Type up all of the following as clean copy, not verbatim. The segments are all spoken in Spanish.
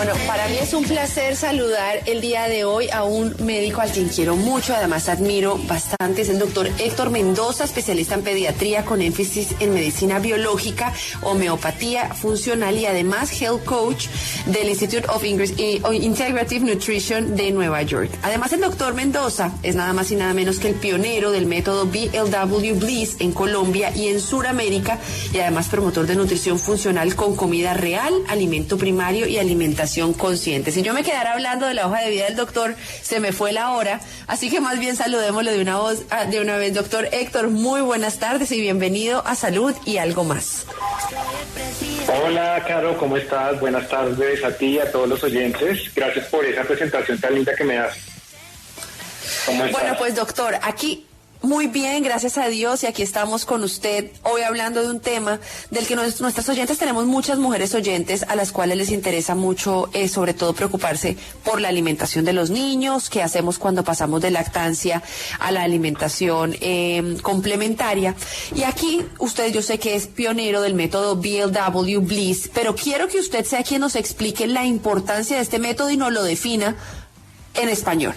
Bueno, para mí es un placer saludar el día de hoy a un médico al quien quiero mucho, además admiro bastante, es el doctor Héctor Mendoza, especialista en pediatría con énfasis en medicina biológica, homeopatía funcional y además health coach del Institute of Integrative Nutrition de Nueva York. Además, el doctor Mendoza es nada más y nada menos que el pionero del método BLW Bliss en Colombia y en Sudamérica, y además promotor de nutrición funcional con comida real, alimento primario y alimentación consciente. Si yo me quedara hablando de la hoja de vida del doctor, se me fue la hora, así que más bien saludémoslo de una vez. Doctor Héctor, muy buenas tardes y bienvenido a Salud y Algo Más. Hola, Caro, ¿cómo estás? Buenas tardes a ti y a todos los oyentes. Gracias por esa presentación tan linda que me das. ¿Cómo estás? Bueno, pues doctor, aquí muy bien, gracias a Dios, y aquí estamos con usted hoy hablando de un tema del que nuestras oyentes, tenemos muchas mujeres oyentes a las cuales les interesa mucho, sobre todo preocuparse por la alimentación de los niños, qué hacemos cuando pasamos de lactancia a la alimentación complementaria. Y aquí usted, yo sé que es pionero del método BLW Bliss, pero quiero que usted sea quien nos explique la importancia de este método y nos lo defina en español.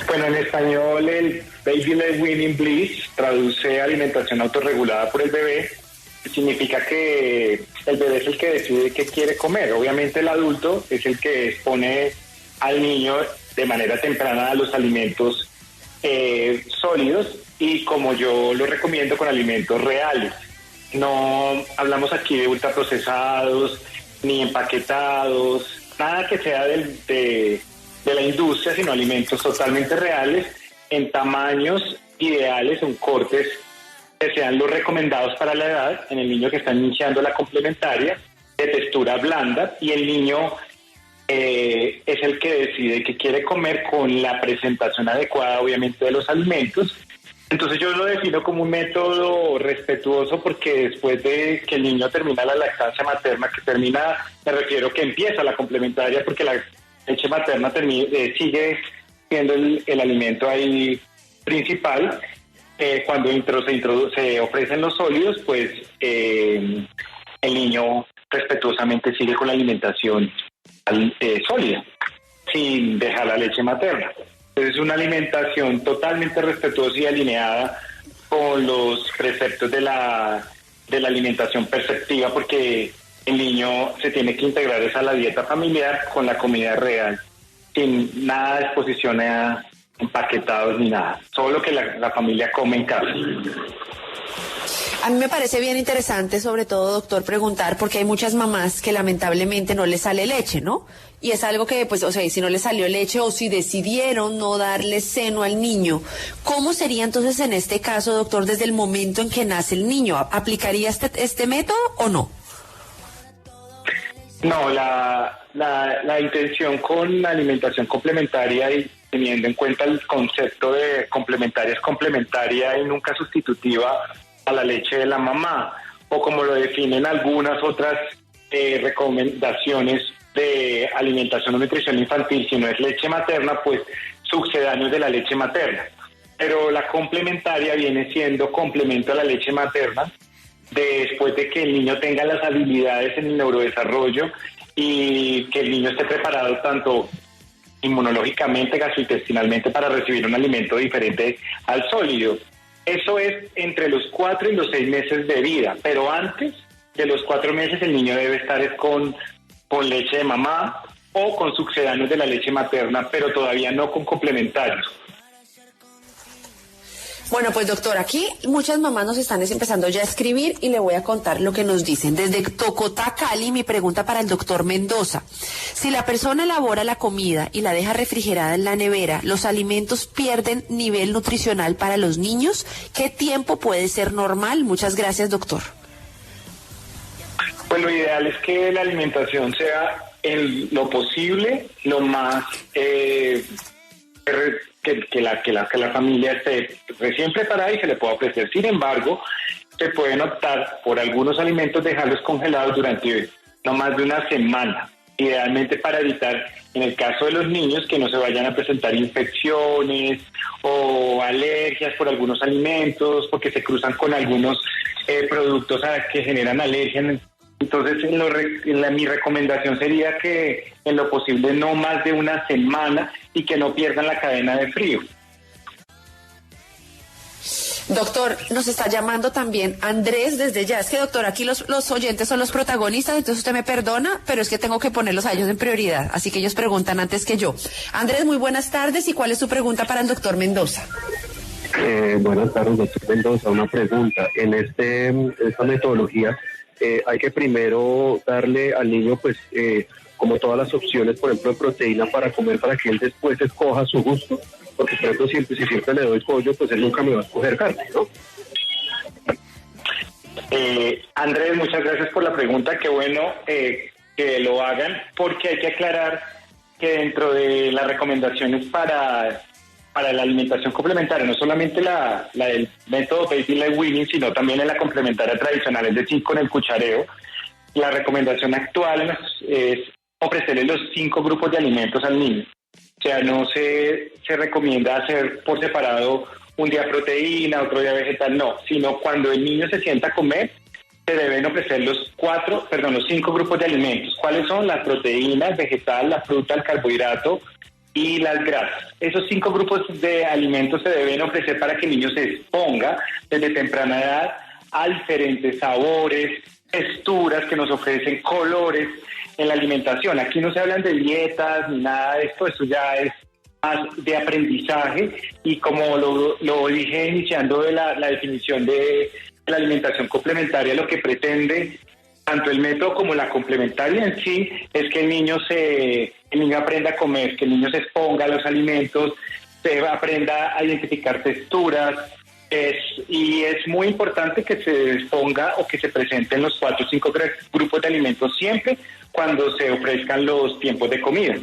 Bueno, en español el Baby Led Weaning Bliss traduce alimentación autorregulada por el bebé. Significa que el bebé es el que decide qué quiere comer. Obviamente el adulto es el que expone al niño de manera temprana a los alimentos sólidos y, como yo lo recomiendo, con alimentos reales. No hablamos aquí de ultraprocesados ni empaquetados, nada que sea de la industria, sino alimentos totalmente reales, en tamaños ideales, en cortes que sean los recomendados para la edad, en el niño que está iniciando la complementaria, de textura blanda, y el niño es el que decide qué quiere comer con la presentación adecuada, obviamente, de los alimentos. Entonces yo lo defino como un método respetuoso, porque después de que el niño termina la lactancia materna, me refiero que empieza la complementaria, porque la leche materna sigue siendo el alimento ahí principal. Cuando se ofrecen los sólidos, pues el niño respetuosamente sigue con la alimentación sólida, sin dejar la leche materna. Entonces es una alimentación totalmente respetuosa y alineada con los preceptos de la alimentación perceptiva, porque el niño se tiene que integrar a la dieta familiar con la comida real, sin nada de exposición a empaquetados ni nada, solo lo que la familia come en casa. A mí me parece bien interesante, sobre todo, doctor, preguntar, porque hay muchas mamás que lamentablemente no les sale leche, ¿no? Y es algo que, pues, o sea, si no les salió leche o si decidieron no darle seno al niño, ¿cómo sería entonces en este caso, doctor, desde el momento en que nace el niño? ¿Aplicaría este método o no? No, la intención con la alimentación complementaria, y teniendo en cuenta el concepto de complementaria, es complementaria y nunca sustitutiva a la leche de la mamá, o como lo definen algunas otras recomendaciones de alimentación o nutrición infantil. Si no es leche materna, pues sucedáneos de la leche materna. Pero la complementaria viene siendo complemento a la leche materna, después de que el niño tenga las habilidades en el neurodesarrollo y que el niño esté preparado tanto inmunológicamente, gastrointestinalmente, para recibir un alimento diferente al sólido. Eso es entre los 4 y los 6 meses de vida, pero antes de los 4 meses el niño debe estar con leche de mamá o con sucedáneos de la leche materna, pero todavía no con complementarios. Bueno, pues doctor, aquí muchas mamás nos están empezando ya a escribir y le voy a contar lo que nos dicen. Desde Tocotá, Cali, mi pregunta para el doctor Mendoza. Si la persona elabora la comida y la deja refrigerada en la nevera, ¿los alimentos pierden nivel nutricional para los niños? ¿Qué tiempo puede ser normal? Muchas gracias, doctor. Pues lo ideal es que la alimentación sea en lo posible lo más que la familia esté recién preparada y se le pueda ofrecer. Sin embargo, se pueden optar por algunos alimentos, dejarlos congelados durante no más de una semana, idealmente para evitar, en el caso de los niños, que no se vayan a presentar infecciones o alergias por algunos alimentos, porque se cruzan con algunos productos que generan alergia Entonces, mi recomendación sería que en lo posible no más de una semana y que no pierdan la cadena de frío. Doctor, nos está llamando también Andrés desde ya. Es que, doctor, aquí los oyentes son los protagonistas, entonces usted me perdona, pero es que tengo que ponerlos a ellos en prioridad, así que ellos preguntan antes que yo. Andrés, muy buenas tardes, ¿y cuál es su pregunta para el doctor Mendoza? Buenas tardes, doctor Mendoza. Una pregunta. En esta metodología hay que primero darle al niño, pues, como todas las opciones, por ejemplo, de proteína para comer, para que él después escoja su gusto. Porque, por ejemplo, si siempre le doy pollo, pues él nunca me va a escoger carne, ¿no? Andrés, muchas gracias por la pregunta. Qué bueno que lo hagan, porque hay que aclarar que dentro de las recomendaciones para la alimentación complementaria, no solamente la del método Baby Led Weaning, sino también en la complementaria tradicional, es decir, con el cuchareo, la recomendación actual es ofrecerle los 5 grupos de alimentos al niño. O sea, no se recomienda hacer por separado un día proteína, otro día vegetal, no, sino cuando el niño se sienta a comer, se deben ofrecer los 5 grupos de alimentos. ¿Cuáles son? La proteína, el vegetal, la fruta, el carbohidrato y las grasas. Esos 5 grupos de alimentos se deben ofrecer para que el niño se exponga desde temprana edad a diferentes sabores, texturas que nos ofrecen, colores en la alimentación. Aquí no se hablan de dietas ni nada de esto ya es más de aprendizaje, y como lo dije iniciando de la definición de la alimentación complementaria, lo que pretende tanto el método como la complementaria en sí es que el niño aprenda a comer, que el niño se exponga a los alimentos, se aprenda a identificar texturas, y es muy importante que se exponga o que se presenten los 4 o 5 grupos de alimentos siempre cuando se ofrezcan los tiempos de comida.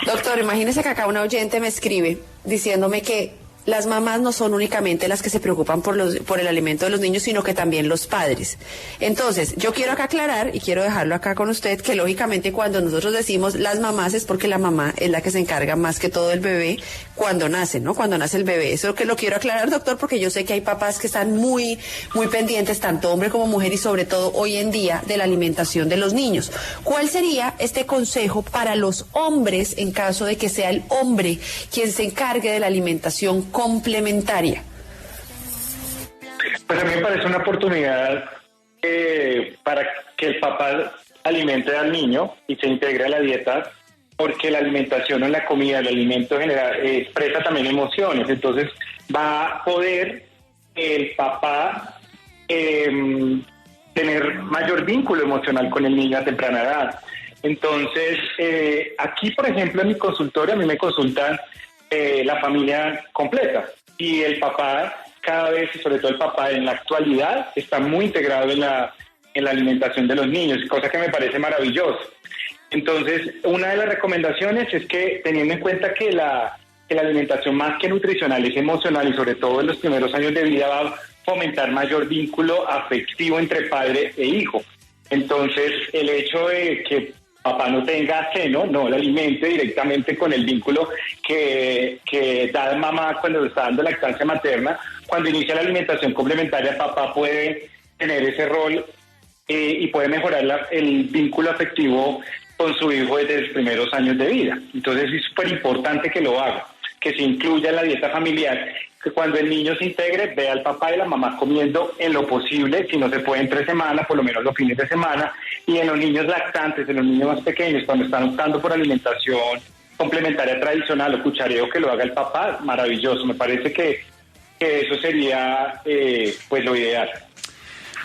Doctor, imagínese que acá una oyente me escribe diciéndome que las mamás no son únicamente las que se preocupan por el alimento de los niños, sino que también los padres. Entonces, yo quiero acá aclarar y quiero dejarlo acá con usted que lógicamente cuando nosotros decimos las mamás es porque la mamá es la que se encarga más que todo del bebé cuando nace, ¿no? Cuando nace el bebé. Eso que lo quiero aclarar, doctor, porque yo sé que hay papás que están muy, muy pendientes, tanto hombre como mujer, y sobre todo hoy en día, de la alimentación de los niños. ¿Cuál sería este consejo para los hombres en caso de que sea el hombre quien se encargue de la alimentación complementaria? Pues a mí me parece una oportunidad para que el papá alimente al niño y se integre a la dieta, porque la alimentación o la comida, el alimento general, expresa también emociones. Entonces va a poder el papá tener mayor vínculo emocional con el niño a temprana edad. Entonces, aquí, por ejemplo, en mi consultorio, a mí me consultan la familia completa, y el papá cada vez, y sobre todo el papá en la actualidad, está muy integrado en la alimentación de los niños, cosa que me parece maravilloso. Entonces, una de las recomendaciones es que, teniendo en cuenta que la alimentación más que nutricional es emocional, y sobre todo en los primeros años de vida va a fomentar mayor vínculo afectivo entre padre e hijo. Entonces, el hecho de que papá no tenga seno, no le alimente directamente con el vínculo que da mamá cuando está dando lactancia materna. Cuando inicia la alimentación complementaria, papá puede tener ese rol y puede mejorar el vínculo afectivo con su hijo desde los primeros años de vida. Entonces es súper importante que lo haga, que se incluya en la dieta familiar, que cuando el niño se integre, vea al papá y la mamá comiendo en lo posible, si no se puede entre semana, por lo menos los fines de semana, y en los niños lactantes, en los niños más pequeños, cuando están optando por alimentación complementaria tradicional o cuchareo, que lo haga el papá, maravilloso. Me parece que eso sería pues lo ideal.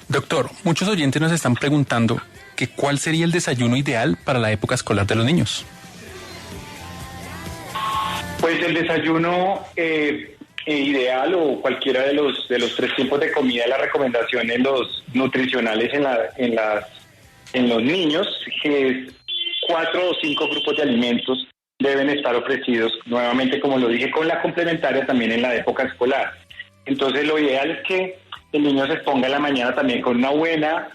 Doctor, muchos oyentes nos están preguntando que cuál sería el desayuno ideal para la época escolar de los niños. Pues el desayuno ideal, o cualquiera de los 3 tiempos de comida, la recomendación en los nutricionales en los niños, que es 4 o 5 grupos de alimentos deben estar ofrecidos, nuevamente, como lo dije, con la complementaria también en la época escolar. Entonces lo ideal es que el niño se exponga en la mañana también con una buena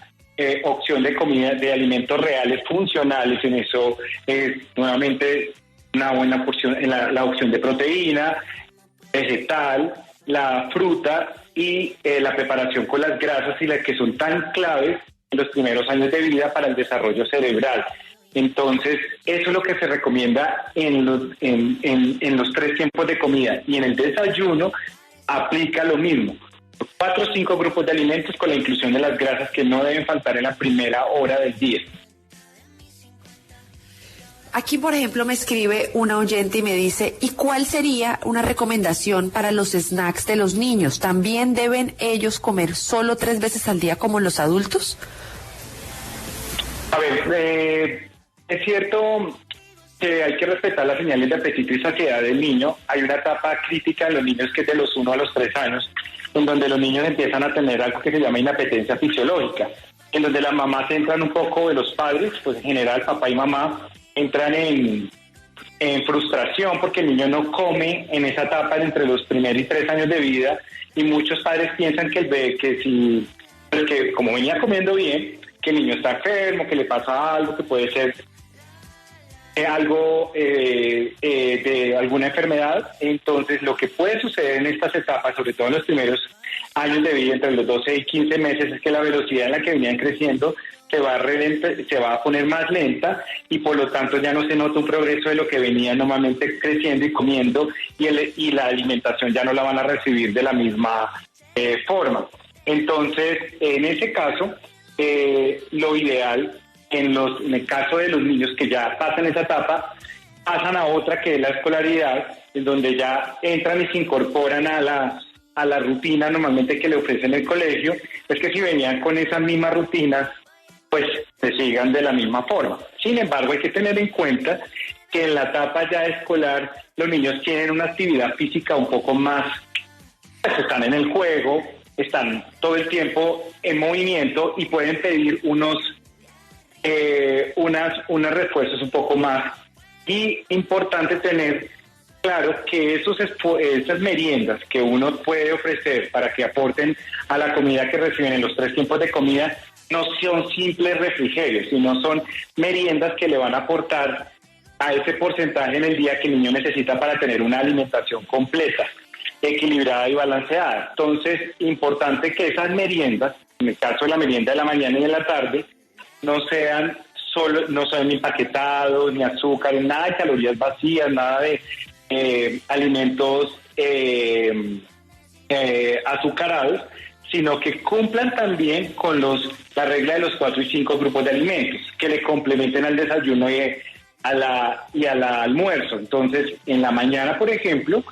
opción de comida, de alimentos reales, funcionales. En eso nuevamente una buena porción, en la opción de proteína, vegetal, la fruta y la preparación con las grasas y las que son tan claves en los primeros años de vida para el desarrollo cerebral. Entonces, eso es lo que se recomienda en los 3 tiempos de comida. Y en el desayuno aplica lo mismo. 4 o 5 grupos de alimentos con la inclusión de las grasas que no deben faltar en la primera hora del día. Aquí, por ejemplo, me escribe una oyente y me dice, ¿y cuál sería una recomendación para los snacks de los niños? ¿También deben ellos comer solo 3 veces al día como los adultos? A ver, es cierto que hay que respetar las señales de apetito y saciedad del niño. Hay una etapa crítica en los niños que es de los 1 a los 3 años, en donde los niños empiezan a tener algo que se llama inapetencia fisiológica, en donde las mamás entran un poco de los padres, pues en general papá y mamá entran en frustración porque el niño no come en esa etapa entre los primeros y 3 años de vida, y muchos padres piensan que el bebé, que como venía comiendo bien, que el niño está enfermo, que le pasa algo, que puede ser algo de alguna enfermedad. Entonces, lo que puede suceder en estas etapas, sobre todo en los primeros años de vida, entre los 12 y 15 meses, es que la velocidad en la que venían creciendo se va a poner más lenta, y por lo tanto ya no se nota un progreso de lo que venía normalmente creciendo y comiendo, y la alimentación ya no la van a recibir de la misma forma. Entonces, en ese caso, lo ideal, en el caso de los niños que ya pasan esa etapa, pasan a otra que es la escolaridad, en donde ya entran y se incorporan a la rutina normalmente que le ofrecen el colegio. Es que si venían con esas mismas rutinas, pues se sigan de la misma forma. Sin embargo, hay que tener en cuenta que en la etapa ya escolar los niños tienen una actividad física un poco más, pues están en el juego, están todo el tiempo en movimiento y pueden pedir unos refuerzos un poco más. Y importante tener claro que esas meriendas que uno puede ofrecer para que aporten a la comida que reciben en los 3 tiempos de comida no son simples refrigerios, sino son meriendas que le van a aportar a ese porcentaje en el día que el niño necesita para tener una alimentación completa, equilibrada y balanceada. Entonces, importante que esas meriendas, en el caso de la merienda de la mañana y de la tarde, no sean empaquetados, ni azúcar, nada de calorías vacías, nada de alimentos azucarados, sino que cumplan también con la regla de los 4 y 5 grupos de alimentos, que le complementen al desayuno y al almuerzo. Entonces, en la mañana, por ejemplo,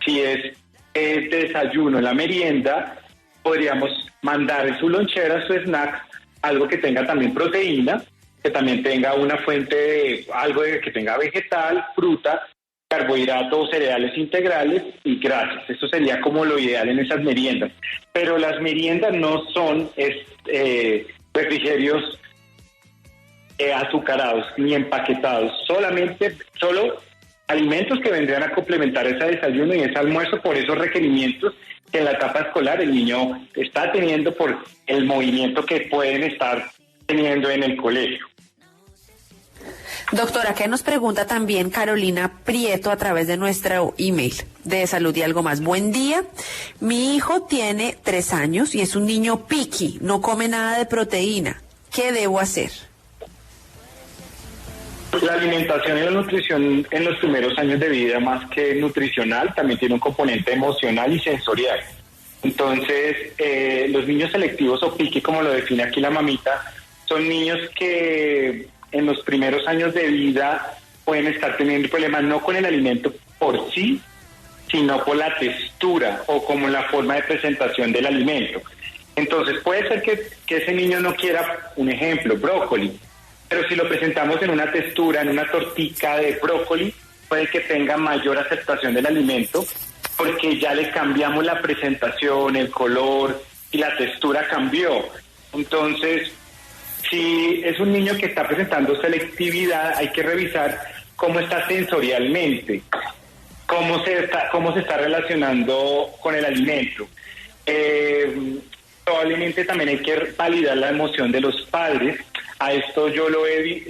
si es desayuno, la merienda, podríamos mandar en su lonchera, su snack, algo que tenga también proteína, que también tenga una fuente de algo que tenga vegetal, fruta, carbohidratos, cereales integrales y grasas. Eso sería como lo ideal en esas meriendas. Pero las meriendas no son refrigerios azucarados ni empaquetados, solo alimentos que vendrían a complementar ese desayuno y ese almuerzo por esos requerimientos que en la etapa escolar el niño está teniendo por el movimiento que pueden estar teniendo en el colegio. Doctora, ¿qué nos pregunta también Carolina Prieto a través de nuestro email de Salud y Algo Más? Buen día, mi hijo tiene 3 años y es un niño picky, no come nada de proteína. ¿Qué debo hacer? La alimentación y la nutrición en los primeros años de vida, más que nutricional, también tiene un componente emocional y sensorial. Entonces, los niños selectivos o picky, como lo define aquí la mamita, son niños que en los primeros años de vida pueden estar teniendo problemas no con el alimento por sí, sino por la textura o como la forma de presentación del alimento. Entonces puede ser que ese niño no quiera, un ejemplo, brócoli, pero si lo presentamos en una textura, en una tortica de brócoli, puede que tenga mayor aceptación del alimento porque ya le cambiamos la presentación, el color y la textura cambió. Entonces, si es un niño que está presentando selectividad, hay que revisar cómo está sensorialmente, cómo se está relacionando con el alimento. Probablemente también hay que validar la emoción de los padres. A esto yo lo he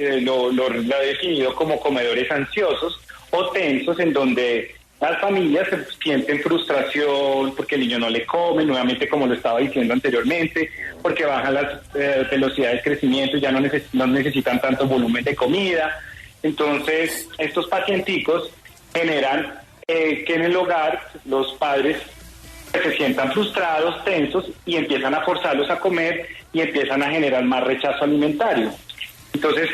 definido como comedores ansiosos o tensos, en donde las familias se sienten frustración porque el niño no le come, nuevamente como lo estaba diciendo anteriormente, porque bajan las velocidades de crecimiento y ya no necesitan tanto volumen de comida. Entonces, estos pacienticos generan que en el hogar los padres se sientan frustrados, tensos, y empiezan a forzarlos a comer y empiezan a generar más rechazo alimentario. Entonces,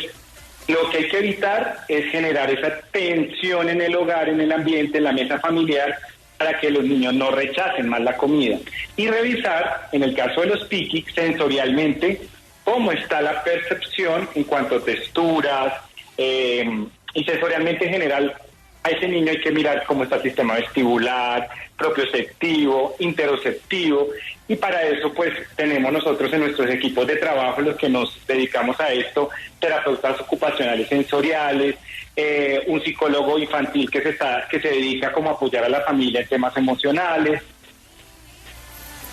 lo que hay que evitar es generar esa tensión en el hogar, en el ambiente, en la mesa familiar, para que los niños no rechacen más la comida. Y revisar, en el caso de los piquis, sensorialmente, cómo está la percepción en cuanto a texturas, y sensorialmente en general. A ese niño hay que mirar cómo está el sistema vestibular, propioceptivo, interoceptivo, y para eso pues tenemos nosotros en nuestros equipos de trabajo, los que nos dedicamos a esto, terapeutas ocupacionales sensoriales, un psicólogo infantil que se dedica como a apoyar a la familia en temas emocionales.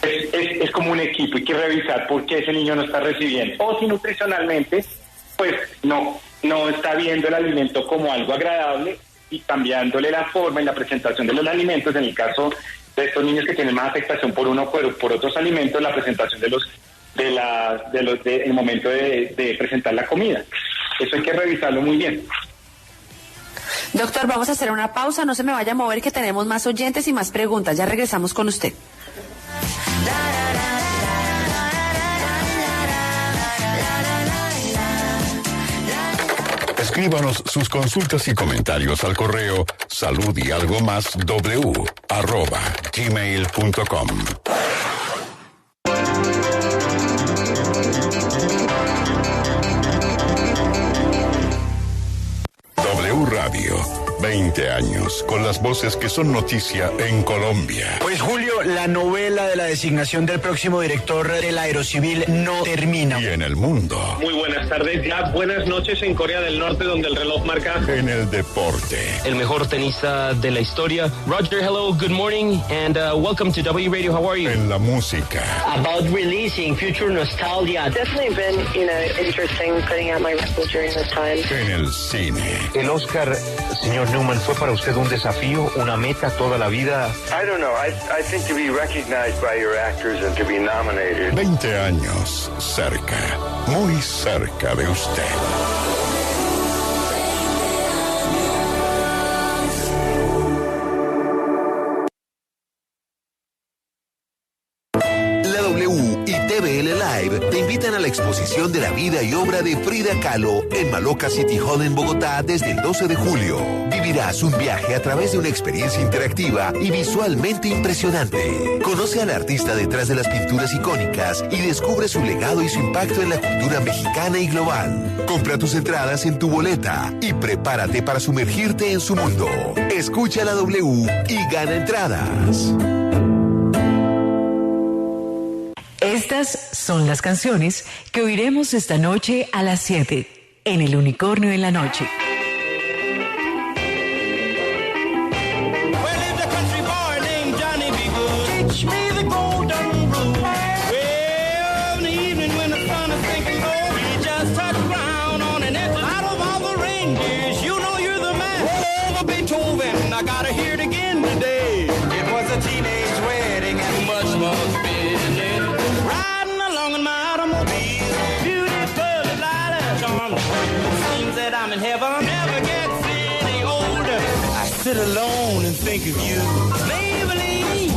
Es como un equipo, hay que revisar por qué ese niño no está recibiendo, o si nutricionalmente pues no está viendo el alimento como algo agradable, y cambiándole la forma y la presentación de los alimentos. En el caso de estos niños que tienen más afectación por uno o por otros alimentos, la presentación el momento de presentar la comida. Eso hay que revisarlo muy bien. Doctor, vamos a hacer una pausa, no se me vaya a mover, que tenemos más oyentes y más preguntas. Ya regresamos con usted. Escríbanos sus consultas y comentarios al correo saludyalgomas@gmail.com. W Radio, 20 años, con las voces que son noticia en Colombia. Pues Julio, la novela de la designación del próximo director del Aerocivil no termina. Y en el mundo. Muy buenas tardes, ya buenas noches en Corea del Norte, donde el reloj marca. En el deporte. El mejor tenista de la historia. Roger, hello, good morning, and welcome to W Radio, how are you? En la música. About releasing Future Nostalgia. Definitely been, interesting putting out my record during this time. En el cine. El Oscar, señor Newman, ¿fue para usted un desafío, una meta toda la vida? I don't know. I think to be recognized by your actors and to be nominated. 20 años cerca, muy cerca de usted. TVL Live te invitan a la exposición de la vida y obra de Frida Kahlo en Maloca City Hall en Bogotá desde el 12 de julio. Vivirás un viaje a través de una experiencia interactiva y visualmente impresionante. Conoce al artista detrás de las pinturas icónicas y descubre su legado y su impacto en la cultura mexicana y global. Compra tus entradas en tu boleta y prepárate para sumergirte en su mundo. Escucha la W y gana entradas. Estas son las canciones que oiremos esta noche a las 7 en El Unicornio en la Noche. Sit alone and think of you. Maybelline,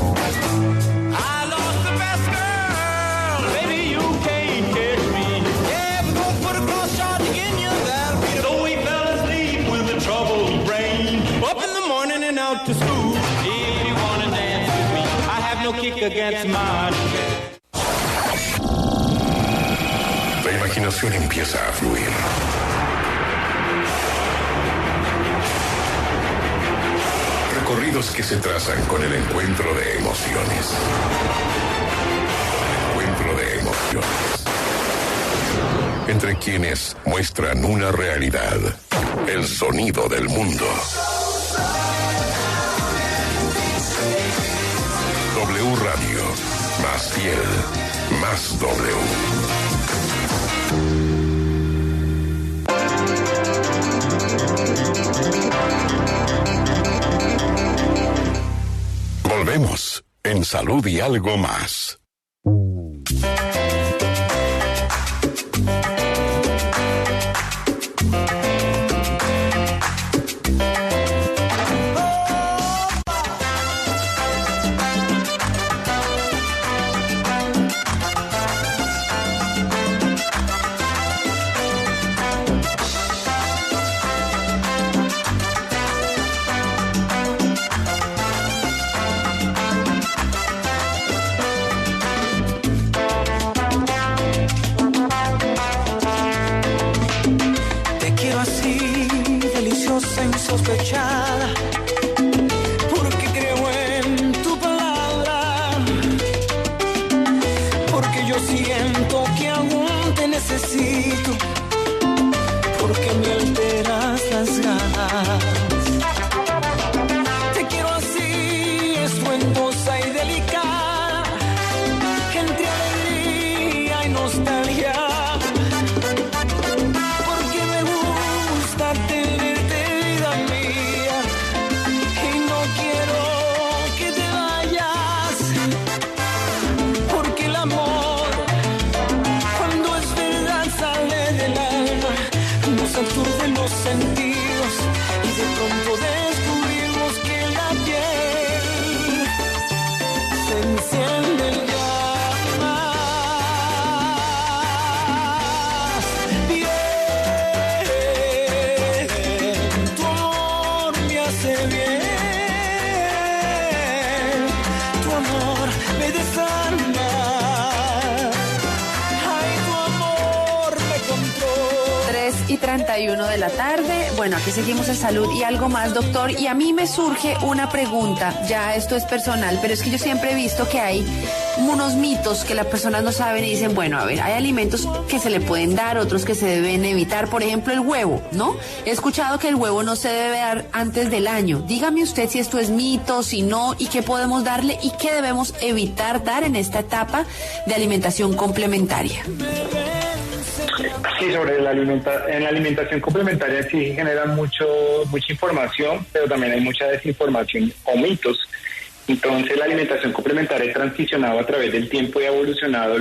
I lost the best girl. Baby, you can't catch me. Yeah, we're gonna put a cross charge again, you that'll be. So we fell asleep with a troubled brain. Up in the morning and out to school. If you wanna dance with me, I have no kick against my. La imaginación empieza a fluir. Recorridos que se trazan con el encuentro de emociones. Encuentro de emociones. Entre quienes muestran una realidad. El sonido del mundo. W Radio. Más fiel. Más W. Volvemos en Salud y Algo Más. Insospechada, porque creo en tu palabra, porque yo siento que aún te necesito, porque me alteras las ganas. Te quiero así, estruendosa y delicada, entre alegría y nostalgia. Aturden los sentidos y de pronto descubrimos que la piel se enciende en llamas. Bien, tu amor me hace bien, tu amor me desarma. Ay, tu amor me controla. 3:31 de la tarde. Bueno, aquí seguimos en Salud y Algo Más, doctor. Y a mí me surge una pregunta, ya esto es personal, pero es que yo siempre he visto que hay unos mitos que las personas no saben y dicen, bueno, a ver, hay alimentos que se le pueden dar, otros que se deben evitar. Por ejemplo, el huevo, ¿no? He escuchado que el huevo no se debe dar antes del año. Dígame usted si esto es mito, si no, y qué podemos darle y qué debemos evitar dar en esta etapa de alimentación complementaria. Sí, sobre en la alimentación complementaria sí genera mucha información, pero también hay mucha desinformación o mitos. Entonces la alimentación complementaria ha transicionado a través del tiempo y ha evolucionado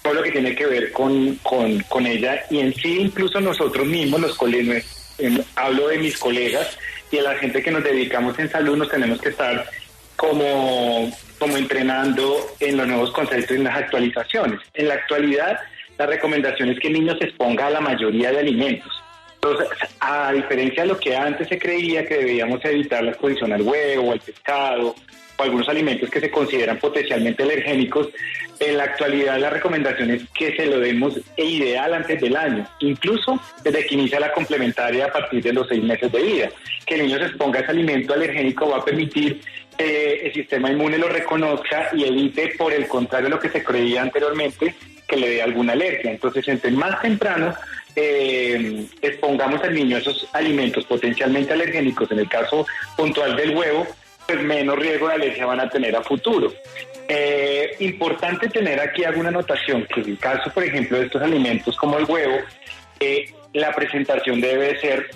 todo lo que tiene que ver con ella, y en sí incluso nosotros mismos, los colegas, hablo de mis colegas y de la gente que nos dedicamos en salud, nos tenemos que estar como entrenando en los nuevos conceptos y en las actualizaciones. En la actualidad, la recomendación es que el niño se exponga a la mayoría de alimentos. Entonces, a diferencia de lo que antes se creía que debíamos evitar la exposición al huevo, al pescado o algunos alimentos que se consideran potencialmente alergénicos, en la actualidad la recomendación es que se lo demos ideal antes del año, incluso desde que inicia la complementaria a partir de los 6 meses de vida. Que el niño se exponga a ese alimento alergénico va a permitir el sistema inmune lo reconozca y evite, por el contrario, lo que se creía anteriormente, que le dé alguna alergia. Entonces, entre más temprano expongamos al niño a esos alimentos potencialmente alergénicos, en el caso puntual del huevo, pues menos riesgo de alergia van a tener a futuro. Importante tener aquí alguna anotación, que en el caso, por ejemplo, de estos alimentos como el huevo, la presentación debe ser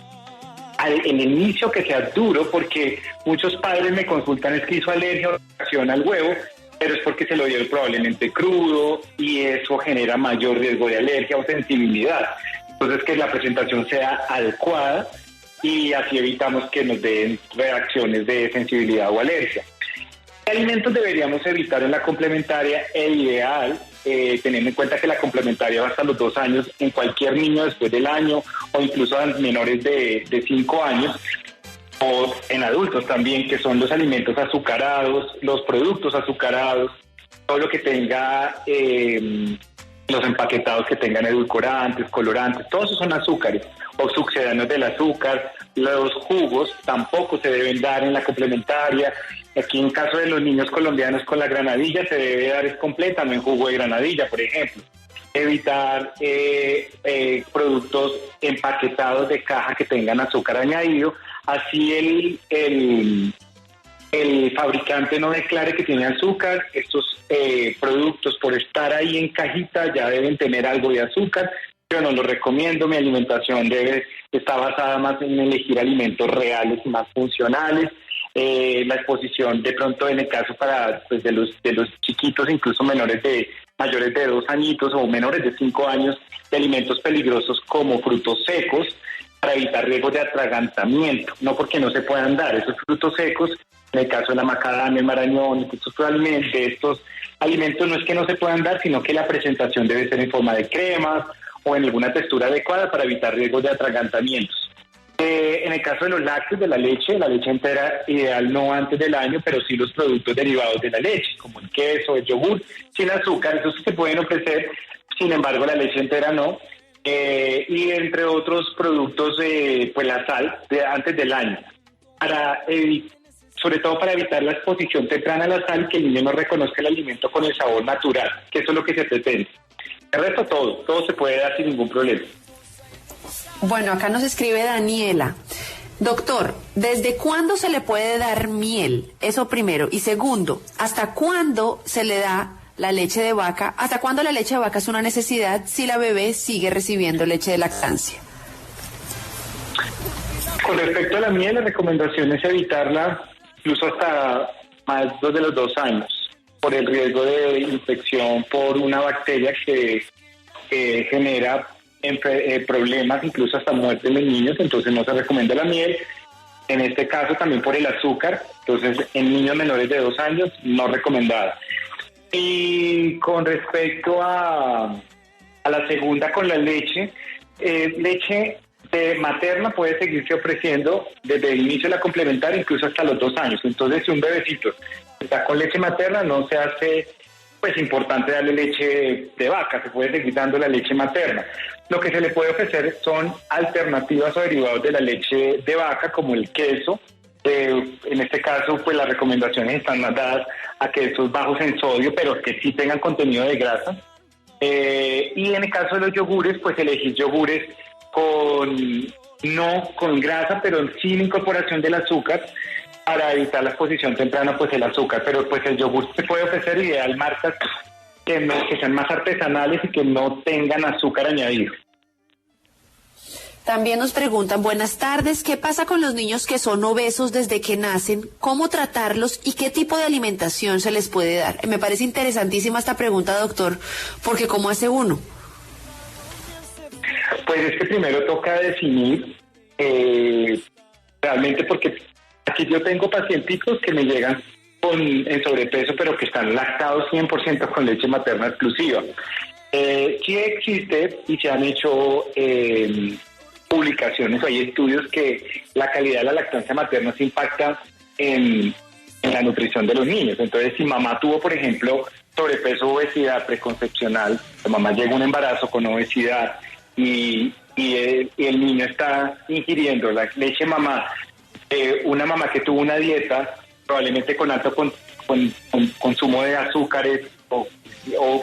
en el inicio que sea duro, porque muchos padres me consultan es que hizo alergia o reacción al huevo, pero es porque se lo dio probablemente crudo y eso genera mayor riesgo de alergia o sensibilidad. Entonces, que la presentación sea adecuada y así evitamos que nos den reacciones de sensibilidad o alergia. ¿Qué alimentos deberíamos evitar en la complementaria? El ideal, teniendo en cuenta que la complementaria va hasta los 2 años en cualquier niño después del año o incluso en menores de 5 años, o en adultos también, que son los alimentos azucarados, los productos azucarados, todo lo que tenga, los empaquetados que tengan edulcorantes, colorantes, todos esos son azúcares o succedáneos del azúcar. Los jugos tampoco se deben dar en la complementaria. Aquí en caso de los niños colombianos con la granadilla se debe dar es completa, no en jugo de granadilla, por ejemplo. Evitar productos empaquetados de caja que tengan azúcar añadido, así el fabricante no declare que tiene azúcar. Estos productos, por estar ahí en cajita, ya deben tener algo de azúcar. Yo no lo recomiendo. Mi alimentación debe estar basada más en elegir alimentos reales y más funcionales. la exposición de pronto en el caso para pues, de los chiquitos, incluso mayores de 2 añitos o menores de 5 años, de alimentos peligrosos como frutos secos, para evitar riesgos de atragantamiento, no porque no se puedan dar esos frutos secos, en el caso de la macadamia, el marañón, estos alimentos no es que no se puedan dar, sino que la presentación debe ser en forma de cremas o en alguna textura adecuada para evitar riesgos de atragantamientos. En el caso de los lácteos, de la leche entera, ideal no antes del año, pero sí los productos derivados de la leche, como el queso, el yogur, sin azúcar, esos se pueden ofrecer, sin embargo la leche entera no. Y entre otros productos, pues la sal antes del año, sobre todo para evitar la exposición temprana a la sal, que el niño no reconozca el alimento con el sabor natural, que eso es lo que se pretende. El resto todo se puede dar sin ningún problema. Bueno, acá nos escribe Daniela. Doctor, ¿desde cuándo se le puede dar miel? Eso primero. Y segundo, ¿hasta cuándo se le da la leche de vaca? ¿Hasta cuándo la leche de vaca es una necesidad si la bebé sigue recibiendo leche de lactancia? Con respecto a la miel, la recomendación es evitarla incluso hasta más de los 2 años, por el riesgo de infección por una bacteria que genera problemas, incluso hasta muerte en los niños, entonces no se recomienda la miel. En este caso también por el azúcar, entonces en niños menores de 2 años no recomendada. Y con respecto a la segunda, con la leche materna puede seguirse ofreciendo desde el inicio de la complementaria incluso hasta los 2 años. Entonces, si un bebecito está con leche materna, no se hace pues importante darle leche de vaca, se puede seguir dando la leche materna. Lo que se le puede ofrecer son alternativas o derivados de la leche de vaca, como el queso. En este caso, pues las recomendaciones están más dadas a quesos bajos en sodio, pero que sí tengan contenido de grasa. Y en el caso de los yogures, pues elegir yogures no con grasa, pero sin incorporación del azúcar, para evitar la exposición temprana, pues el azúcar. Pero pues el yogur se puede ofrecer ideal marcas que sean más artesanales y que no tengan azúcar añadido. También nos preguntan, buenas tardes, ¿qué pasa con los niños que son obesos desde que nacen? ¿Cómo tratarlos y qué tipo de alimentación se les puede dar? Me parece interesantísima esta pregunta, doctor, porque ¿cómo hace uno? Pues es que primero toca definir realmente, porque aquí yo tengo pacientitos que me llegan en sobrepeso, pero que están lactados 100% con leche materna exclusiva. Sí existe y se han hecho publicaciones, hay estudios que la calidad de la lactancia materna se impacta en la nutrición de los niños. Entonces, si mamá tuvo, por ejemplo, sobrepeso o obesidad preconcepcional, la mamá llega a un embarazo con obesidad y el niño está ingiriendo la leche mamá, una mamá que tuvo una dieta probablemente con alto consumo de azúcares o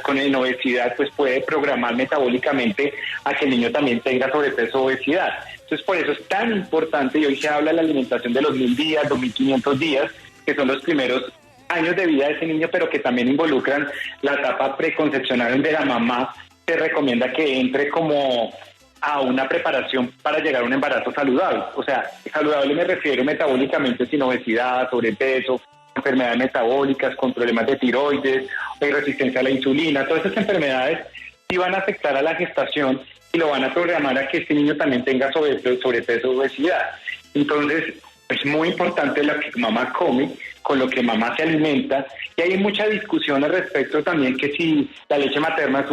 con obesidad, pues puede programar metabólicamente a que el niño también tenga sobrepeso o obesidad. Entonces, por eso es tan importante, y hoy se habla de la alimentación de los 1000 días, 2500 días, que son los primeros años de vida de ese niño, pero que también involucran la etapa preconcepcional donde la mamá se recomienda que entre como a una preparación para llegar a un embarazo saludable. O sea, saludable me refiero metabólicamente, sin obesidad, sobrepeso, enfermedades metabólicas, con problemas de tiroides, o resistencia a la insulina. Todas esas enfermedades sí van a afectar a la gestación y lo van a programar a que este niño también tenga sobrepeso o obesidad. Entonces, es muy importante lo que mamá come, con lo que mamá se alimenta, y hay mucha discusión al respecto también, que si la leche materna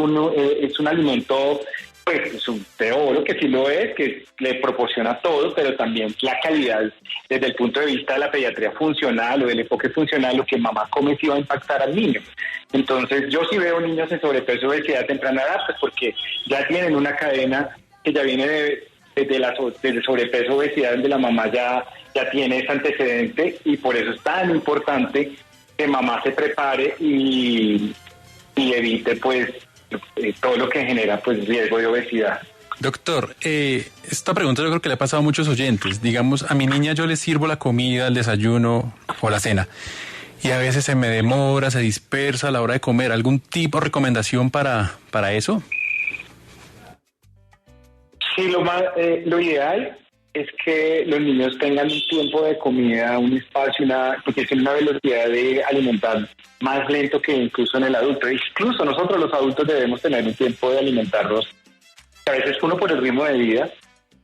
es un alimento pues de oro, que sí lo es, que le proporciona todo, pero también la calidad desde el punto de vista de la pediatría funcional o del enfoque funcional, lo que mamá come sí va a impactar al niño. Entonces yo sí veo niños en sobrepeso o obesidad a temprana edad, pues porque ya tienen una cadena que ya viene desde sobrepeso o obesidad, donde la mamá ya tiene ese antecedente, y por eso es tan importante que mamá se prepare y evite pues todo lo que genera pues riesgo de obesidad. Doctor, esta pregunta yo creo que le ha pasado a muchos oyentes. Digamos, a mi niña yo le sirvo la comida, el desayuno o la cena, y a veces se me demora, se dispersa a la hora de comer. ¿Algún tipo de recomendación para eso? Sí, lo ideal es que los niños tengan un tiempo de comida, un espacio, porque tienen una velocidad de alimentar más lento que incluso en el adulto. Incluso nosotros los adultos debemos tener un tiempo de alimentarnos. A veces uno por el ritmo de vida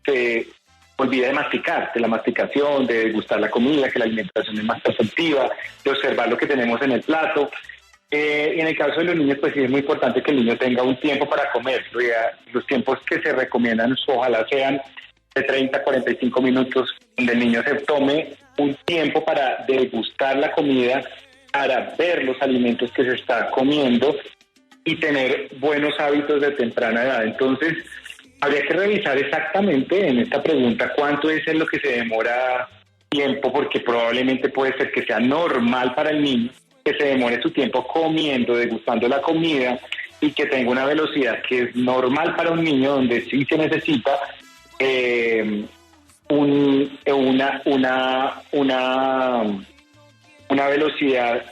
se olvida de masticar, de la masticación, de degustar la comida, que la alimentación es más perceptiva, de observar lo que tenemos en el plato. Y en el caso de los niños, pues sí es muy importante que el niño tenga un tiempo para comer. Los tiempos que se recomiendan, ojalá sean de 30 a 45 minutos, donde el niño se tome un tiempo para degustar la comida, para ver los alimentos que se está comiendo y tener buenos hábitos de temprana edad. Entonces, habría que revisar exactamente en esta pregunta cuánto es en lo que se demora tiempo, porque probablemente puede ser que sea normal para el niño que se demore su tiempo comiendo, degustando la comida, y que tenga una velocidad que es normal para un niño, donde sí se necesita una velocidad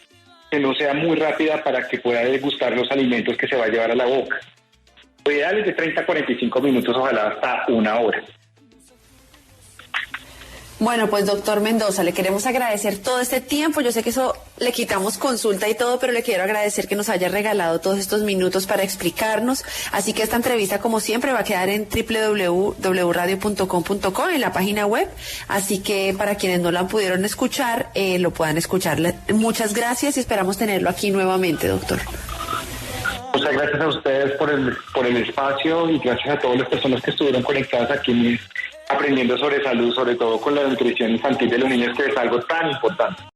que no sea muy rápida para que pueda degustar los alimentos que se va a llevar a la boca. Lo ideal es de 30 a 45 minutos, ojalá hasta una hora. Bueno, pues doctor Mendoza, le queremos agradecer todo este tiempo. Yo sé que eso le quitamos consulta y todo, pero le quiero agradecer que nos haya regalado todos estos minutos para explicarnos. Así que esta entrevista, como siempre, va a quedar en www.radio.com.co, en la página web. Así que para quienes no la pudieron escuchar, lo puedan escuchar. Muchas gracias y esperamos tenerlo aquí nuevamente, doctor. Muchas gracias a ustedes por el espacio y gracias a todas las personas que estuvieron conectadas aquí aprendiendo sobre salud, sobre todo con la nutrición infantil de los niños, que es algo tan importante.